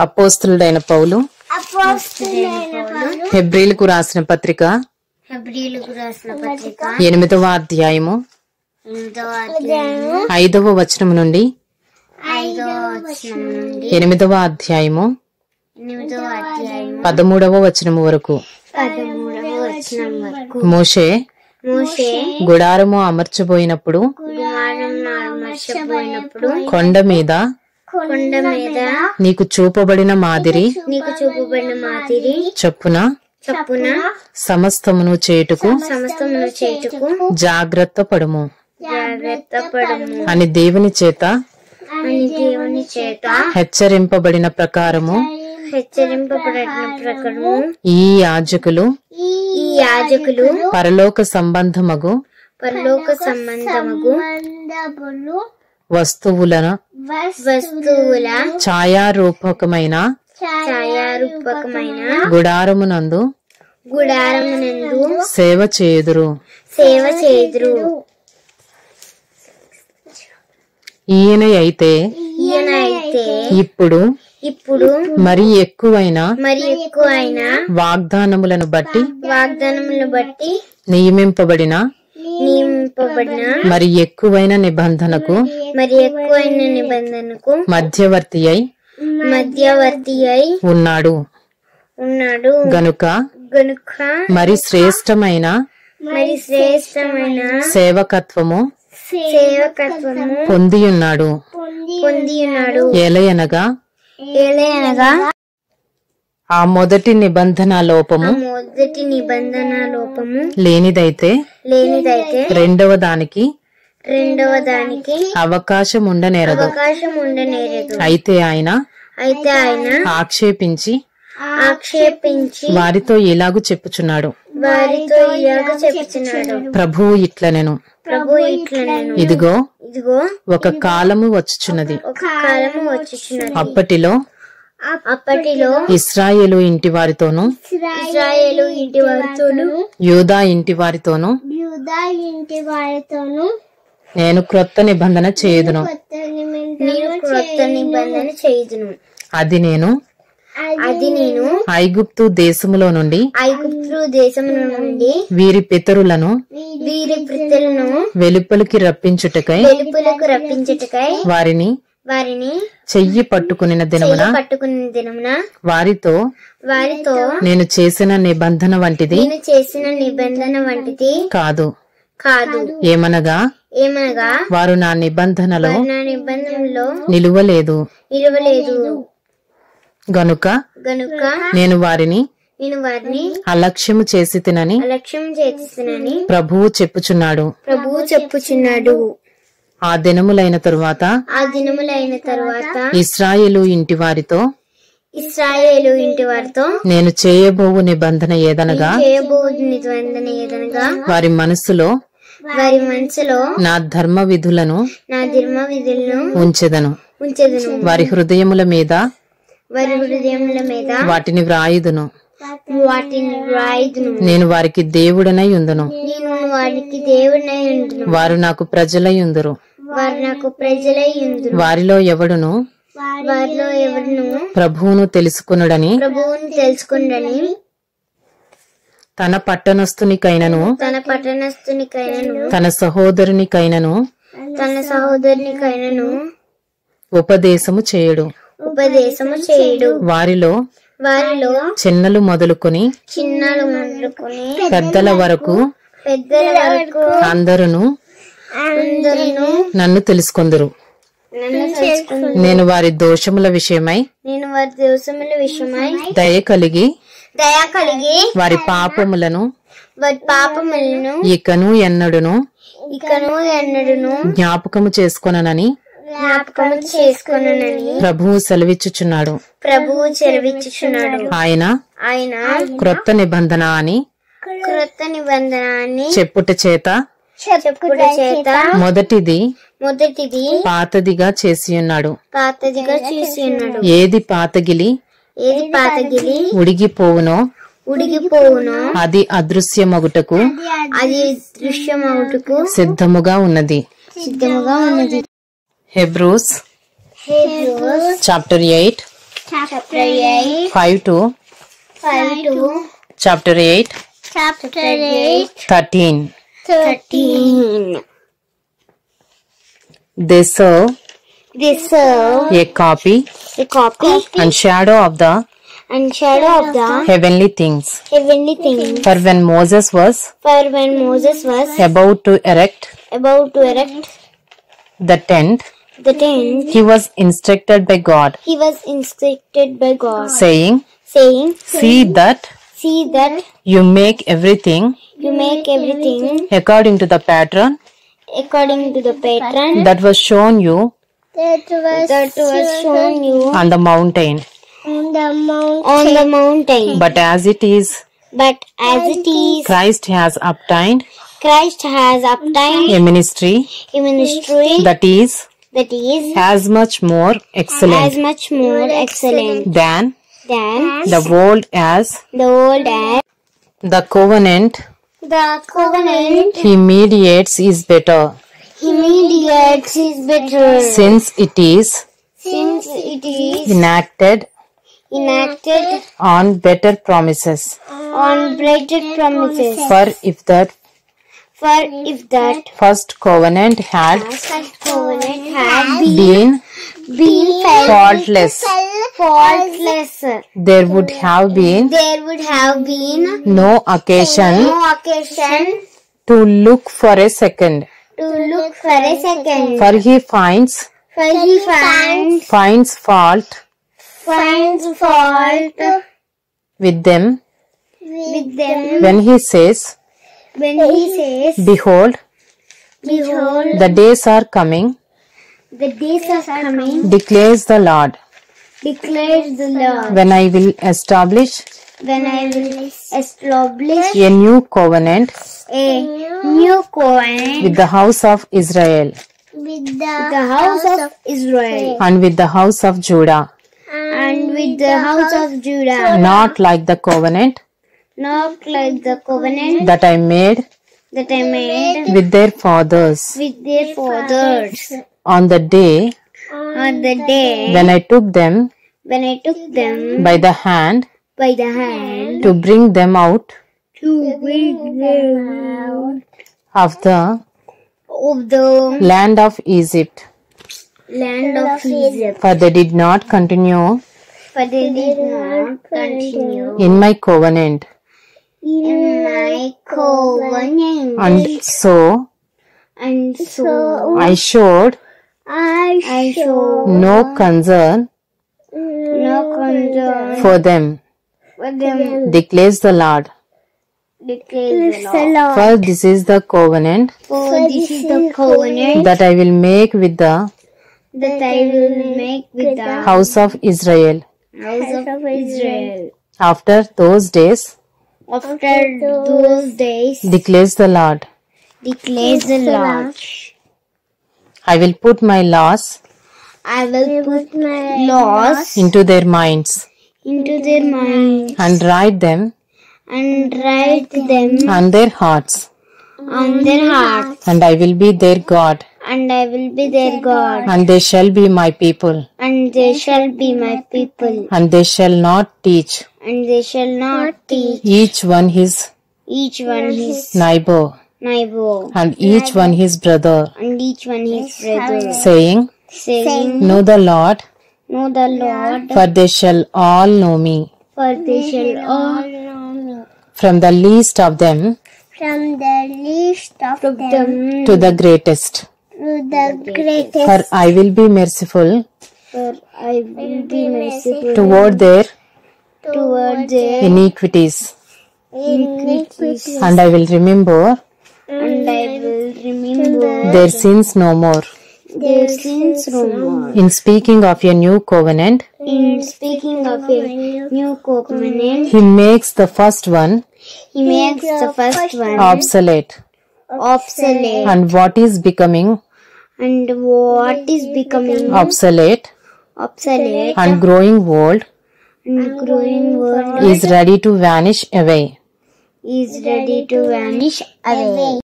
అపోస్తలుడైన పౌలు హెబ్రీలకు రాసిన పత్రిక 8వ అధ్యాయము 5వ వచనం నుండి 8వ అధ్యాయము 13వ వచనము వరకు. మోషే గుడారము అమర్చబోయినప్పుడు కొండ మీద నీకు చూపబడిన మాదిరి చొప్పున సమస్తమును చేయుటకు జాగ్రత్త పడుము అని దేవుని చేత హెచ్చరింపబడిన ప్రకారము ఈ యాజకులు పరలోక సంబంధమగు వస్తువుల ఛాయారూపకమైన గుడారమునందు సేవ చేయుదురు. ఈయన అయితే ఇప్పుడు మరి ఎక్కువైన వాగ్దానములను బట్టి నియమింపబడిన మరి ఎక్కువైన నిబంధనకు మధ్యవర్తి అయి ఉన్నాడు గనుక మరి శ్రేష్టమైన సేవకత్వము పొందియున్నాడు. ఏలయనగా ఆ మొదటి నిబంధన లోపము లేనిదైతే రెండవ దానికి అవకాశం ఉండనేరదు. అయితే ఆయన ఆక్షేపించి వారితో ఇలాగు చెప్పుచున్నాడు, ప్రభువు ఇట్లనెను, ఇదిగో ఒక కాలము వచ్చుచున్నది, అప్పటిలో ఇశ్రాయేలు ఇంటి వారితోను యూదా ఇంటి వారితోను నేను క్రొత్త నిబంధన చేయుదును. అది నేను ఐగుప్తు దేశములో నుండి వీరి పితరులను వెలుపలికి రప్పించుటకై వారిని చెయ్యి పట్టుకుని దినమున వారితో నేను చేసిన నిబంధన వంటిది కాదు. ఏమనగా వారు నా నిబంధనలో నిలువలేదు గనుక నేను వారిని అలక్ష్యము చేసి తినని ప్రభువు చెప్పుచున్నాడు. ఆ దినములైన తరువాత ఇశ్రాయేలు ఇంటి వారితో నేను చేయబోవు నిబంధన ఏదనగా వారి మనస్సులో నా ధర్మ విధులను ఉంచెదను, వారి హృదయముల మీద వాటిని వ్రాయుదును, నేను వారికి దేవుడనై ఉందును, వారు నాకు ప్రజలై ఉందురు. వారిలో ఎవడును ప్రభువును తెలుసుకొనుడని తన పట్టణస్థునికైనను తన సహోదరునికైనను ఉపదేశము చేయడు. వారిలో చిన్నలు మొదలుకొని పెద్దల వరకు అందరూ నన్ను తెలుసుకొందురు. నేను వారి దోషముల విషయమై దయ కలిగి వారి పాపములను ఇకను ఎన్నడును జ్ఞాపకము చేసుకొననని ప్రభువు సెలవిచ్చుచున్నాడు. ఆయన క్రొత్త నిబంధన అని చెప్పుట చేత మొదటిది పాతదిగా చేసి ఉన్నాడు. ఏది పాతగిలి ఉడిగిపోవునో అది అదృశ్యమగుటకు సిద్ధముగా ఉన్నది. Hebrews chapter 8 Chapter 8. 5 to 5 to chapter 8. Chapter 8. 13. 13. They serve A a copy and shadow of the heavenly things. For when Moses was about to erect the tent, he was instructed by God, saying, See that you make everything according to the pattern that was shown you on the mountain. But as it is, Christ has obtained a ministry that is as much more excellent than the old, as the covenant he mediates is better, since it is enacted on better promises. For if that first covenant had been faultless, there would have been no occasion to look for a second. For he finds fault with them when he says, Behold, the days are coming, declares the Lord, when I will establish a new covenant with the house of Israel and with the house of Judah, not like the covenant that I made with their fathers on the day when I took them by the hand to bring them out of the land of Egypt. For they did not continue in my covenant. And so I showed no concern for them, declares the Lord. For this is the covenant that I will make with the house of Israel. After those days, declares the Lord, I will put my laws into their minds and write them on their hearts, and I will be their God, and they shall be my people, and they shall not teach each one his neighbor and each one his brother, saying, Know the Lord, for they shall all know me, from the least of them to the greatest. For I will be merciful toward their iniquities, and I will remember their sins no more. In speaking of a new covenant, he makes the first one obsolete. And what is becoming obsolete and growing old is ready to vanish away.